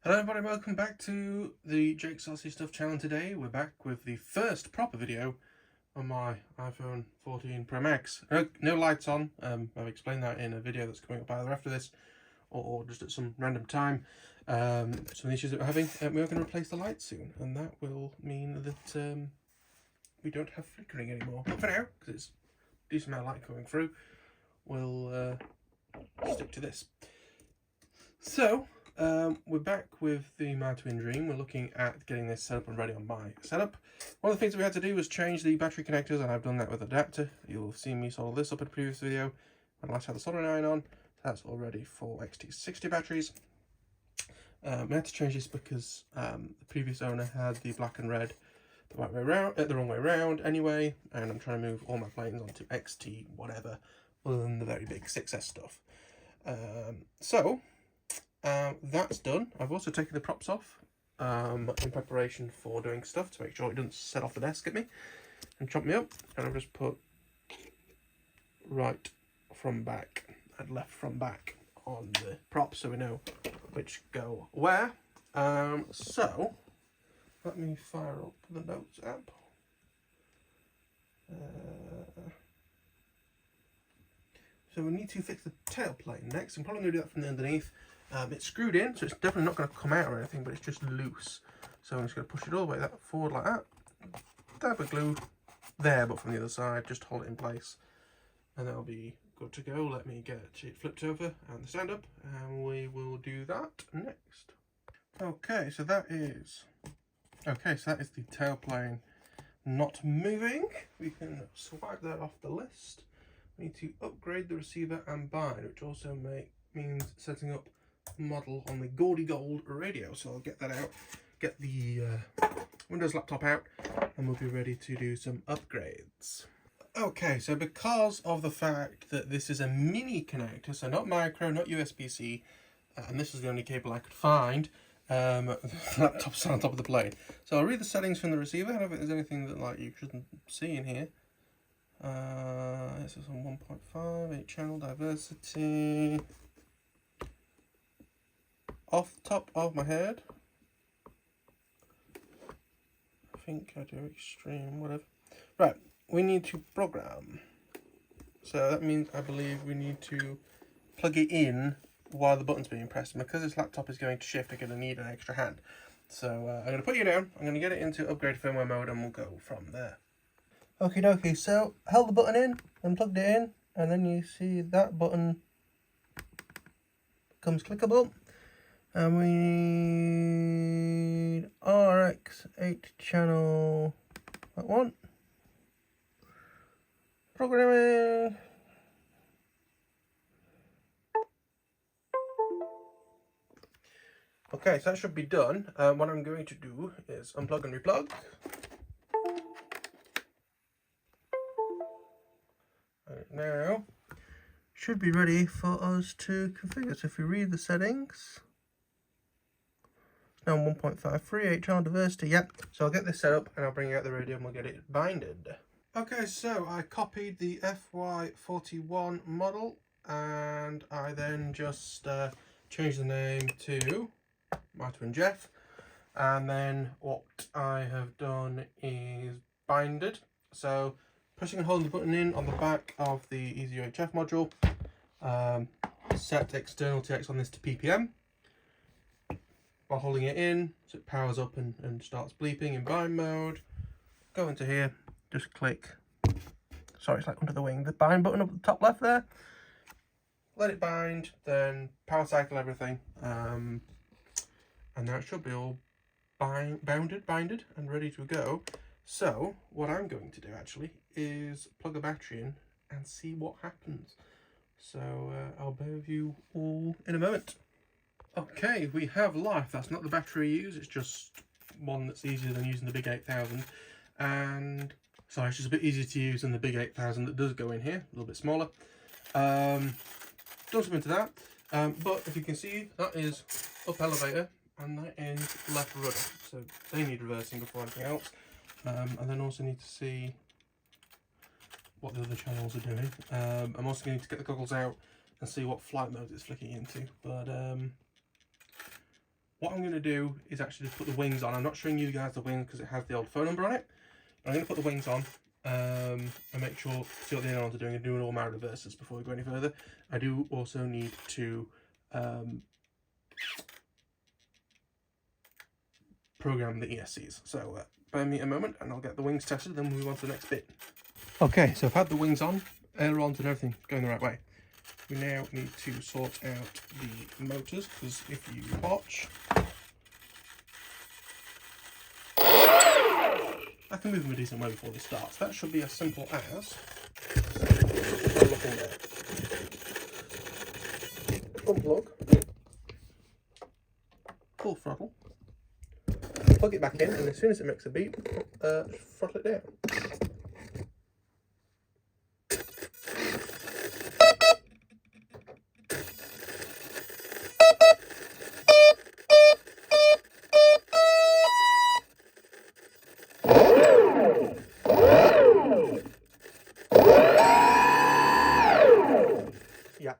Hello everybody, welcome back to the Jake Saucy Stuff channel. Today we're back with the first proper video on my iPhone 14 Pro Max. No lights on. I've explained that in a video that's coming up either after this or just at some random time. Some of the issues that we're having, we are going to replace the lights soon, and that will mean that we don't have flickering anymore. But for now, because it's a decent amount of light coming through, we'll stick to this. So, we're back with the MyTwinDream. We're looking at getting this set up and ready on my setup. One of the things that we had to do was change the battery connectors, and I've done that with adapter. You'll have seen me solder this up in a previous video when I last had the soldering iron on. That's all ready for XT60 batteries. We had to change this because the previous owner had the black and red the right way around, the wrong way around anyway, and I'm trying to move all my planes onto XT whatever, other than the very big 6S stuff. That's done. I've also taken the props off in preparation for doing stuff to make sure it doesn't set off the desk at me and chomp me up. And I've just put right from back and left from back on the props so we know which go where. So let me fire up the Notes app. So we need to fix the tailplane next. I'm probably going to do that from the underneath. It's screwed in, so it's definitely not going to come out or anything, but it's just loose. So I'm just going to push it all the way forward like that. Dab of glue there, but from the other side, just hold it in place. And that'll be good to go. Let me get it flipped over and the stand up, and we will do that next. Okay, so that is the tailplane not moving. We can swipe that off the list. We need to upgrade the receiver and bind, which also means setting up model on the Gaudy Gold radio. So I'll get that out, get the Windows laptop out, and we'll be ready to do some upgrades. Okay, so because of the fact that this is a mini connector, so not micro, not USB-C, and this is the only cable I could find, the laptop's on top of the plane. So I'll read the settings from the receiver. I don't think there's anything that you shouldn't see in here. This is on 1.5, 8 channel diversity. Off the top of my head, I think I do extreme, whatever. Right, we need to program. So that means I believe we need to plug it in while the button's being pressed. And because this laptop is going to shift, I'm going to need an extra hand. So I'm going to put you down, I'm going to get it into upgrade firmware mode, and we'll go from there. Okie dokie, so held the button in and plugged it in, and then you see that button becomes clickable. And we need RX 8 channel, that one. Programming. Okay, so that should be done. What I'm going to do is unplug and replug. And now should be ready for us to configure. So if you read the settings, now 1.53, 8 channel diversity, yep. So I'll get this set up and I'll bring out the radio and we'll get it binded. Okay, so I copied the FY41 model and I then just changed the name to MyTwinDream. And then what I have done is binded. So pressing and holding the button in on the back of the EasyUHF module, set external TX on this to ppm. While holding it in, so it powers up and starts bleeping in bind mode. Go into here, just click, sorry, it's like under the wing, the bind button up at the top left there. Let it bind, then power cycle everything, and now it should be all binded and ready to go. So what I'm going to do actually is plug a battery in and see what happens. So I'll bear with you all in a moment. Okay, we have life. That's not the battery I use, it's just one that's easier than using the big 8000. And sorry, it's just a bit easier to use than the big 8000 that does go in here, a little bit smaller. Done something to that, but if you can see, that is up elevator and that is left rudder. So they need reversing before anything else. And then also need to see what the other channels are doing. I'm also going to get the goggles out and see what flight mode it's flicking into. But what I'm going to do is actually just put the wings on. I'm not showing you guys the wings because it has the old phone number on it. I'm going to put the wings on and make sure, see what the ailerons are doing, and do all my reverses before we go any further. I do also need to program the ESCs. So bear me a moment and I'll get the wings tested, then we'll move on to the next bit. Okay, so I've had the wings on, ailerons and everything going the right way. We now need to sort out the motors, because if you watch, I can move them a decent way before this starts. That should be as simple as unplug, full throttle, plug it back in, and as soon as it makes a beep, throttle it down. Yeah,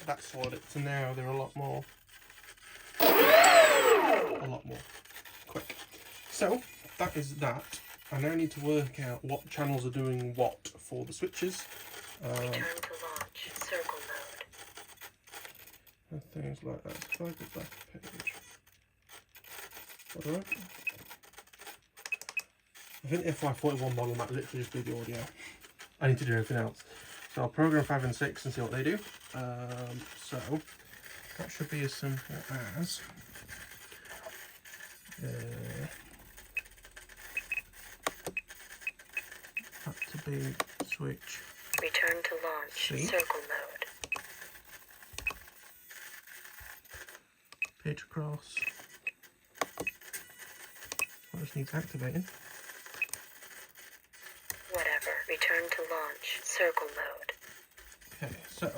that's sorted. So now they're a lot more quick. So that is that. I now need to work out what channels are doing what for the switches. Return to launch, circle mode. And things like that. If I go back a page. Alright. I think the FY41 model might literally just do the audio. I need to do everything else. So I'll program 5 and 6 and see what they do. So that should be as simple as that to be switch. Return to launch, C. circle mode. Page across. That just needs activating. Whatever. Return to launch, circle mode. Okay, so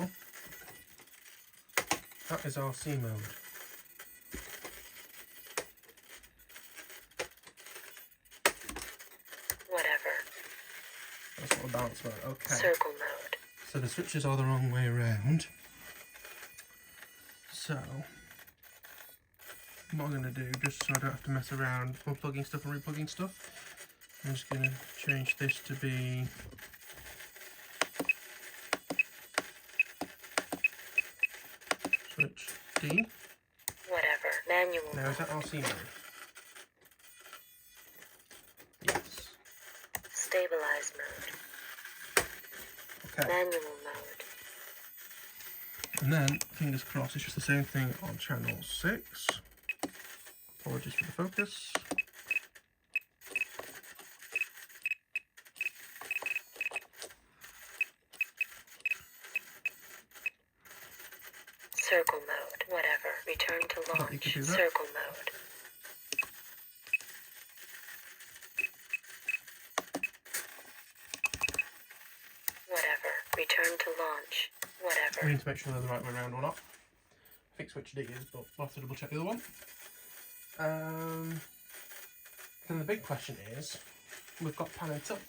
that is RC mode. Whatever. That's not a balance mode. Okay. Circle mode. So the switches are the wrong way around. So what I'm going to do, just so I don't have to mess around unplugging stuff and replugging stuff, I'm just going to change this to be switch D. Whatever. Manual Now mode. is that RC mode? Yes. Stabilize mode. Okay. Manual mode. And then, fingers crossed, it's just the same thing on channel 6. Apologies for the focus. Circle mode. Whatever. Return to You launch, could do that. circle mode. Whatever. Return to launch. We Whatever. need to make sure they're the right way around or not. I think switch D is, but we'll have to double check the other one. Then the big question is, we've got pan and tilt,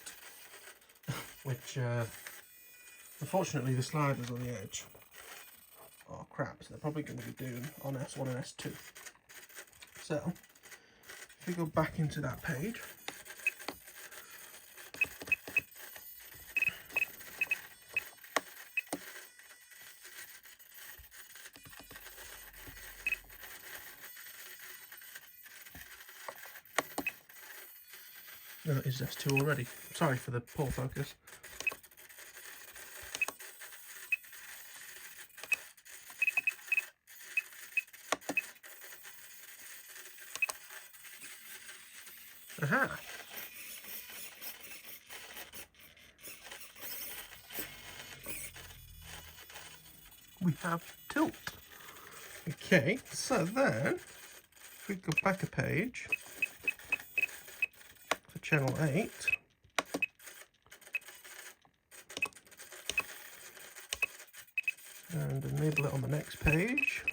which unfortunately the sliders on the edge are crap, so they're probably going to be doing on S1 and S2. So if we go back into that page, that is S2 already. Sorry for the poor focus. Aha! We have tilt. Okay, so then if we go back a page for channel 8, and enable it on the next page.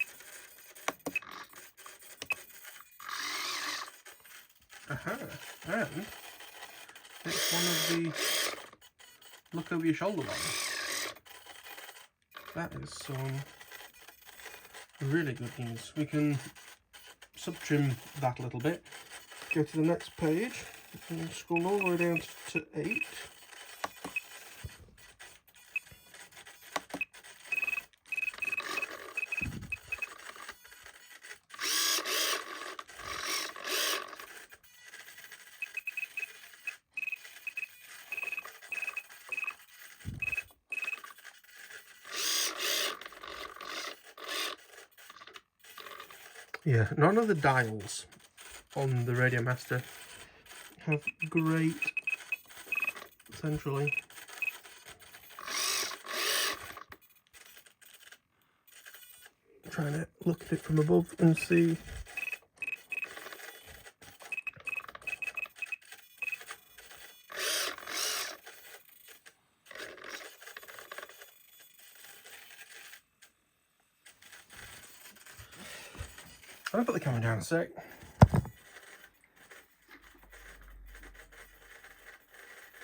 Aha, and it's one of the look over your shoulder ones. That is some really good news. We can sub-trim that a little bit. Go to the next page and scroll all the way down to 8. Yeah, none of the dials on the Radio Master have great centrally. I'm trying to look at it from above and see. I'm gonna put the camera down a sec.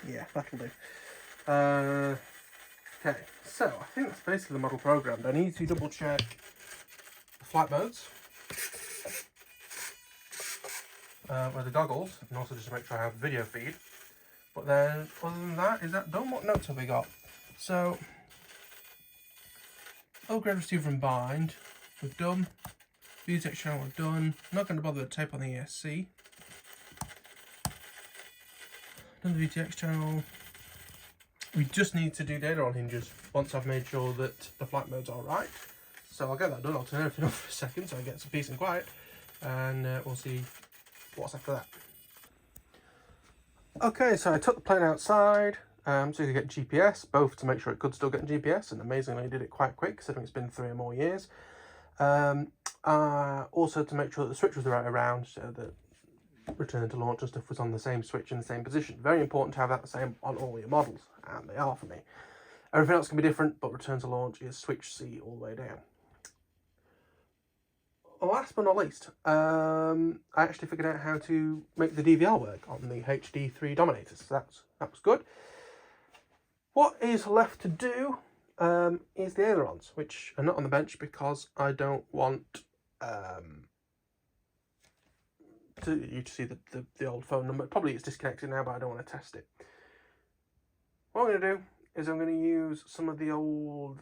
Yeah, that'll do. Okay, so I think that's basically the model programmed. I need to double check the flight modes with the goggles, and also just to make sure I have the video feed. But then, other than that, is that done? What notes have we got? So, upgrade, receiver and bind, we've done. VTX channel, we've done. I'm not going to bother with tape on the ESC. Done the VTX channel. We just need to do data on hinges once I've made sure that the flight mode's alright. So I'll get that done. I'll turn everything off for a second so I get some peace and quiet, and we'll see what's after that. Okay, so I took the plane outside so you could get GPS, both to make sure it could still get GPS, and amazingly I did it quite quick considering it's been 3 or more years. Also to make sure that the switch was the right way around, so that return to launch and stuff was on the same switch in the same position. Very important to have that the same on all your models, and they are for me. Everything else can be different, but return to launch is switch C all the way down. Last but not least, I actually figured out how to make the DVR work on the HD3 Dominators. So that was good. What is left to do is the ailerons, which are not on the bench because I don't want you to see the old phone number. Probably it's disconnected now, but I don't want to test it. What I'm going to do is I'm going to use some of the old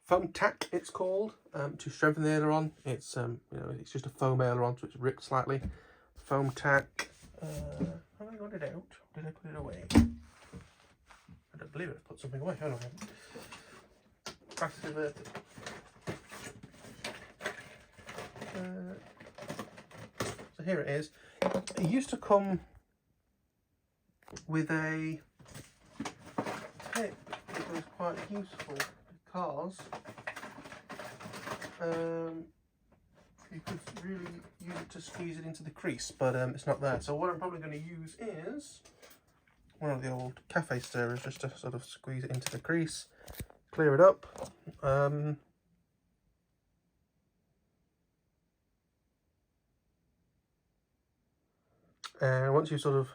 foam tack, it's called, to strengthen the aileron. It's it's just a foam aileron, so it's ripped slightly. Foam tack. Have I got it out? Did I put it away? I don't believe I've put something away. Hold on. Fast diverted. So here it is. It used to come with a tip that was quite useful because you could really use it to squeeze it into the crease, but it's not there. So what I'm probably going to use is one of the old cafe stirrers just to sort of squeeze it into the crease, clear it up. And once you sort of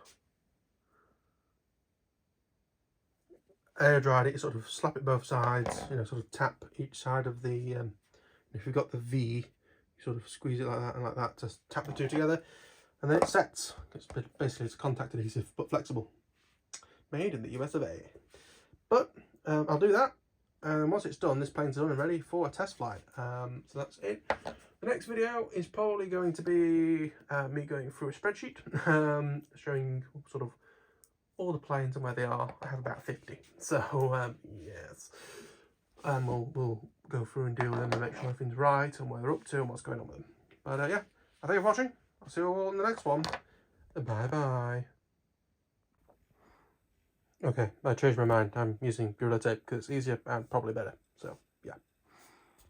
air dried it, you sort of slap it both sides, sort of tap each side of the, if you've got the V, you sort of squeeze it like that and like that to tap the two together, and then it sets. Basically it's contact adhesive but flexible, made in the US of A. But I'll do that, and once it's done, this plane's done and ready for a test flight. So that's it. The next video is probably going to be me going through a spreadsheet, showing sort of all the planes and where they are. I have about 50, so yes, and we'll go through and deal with them and make sure everything's right and where they're up to and what's going on with them. But yeah, thank you for watching. I'll see you all in the next one. Bye bye. Okay, I changed my mind. I'm using Gorilla Tape because it's easier and probably better. So.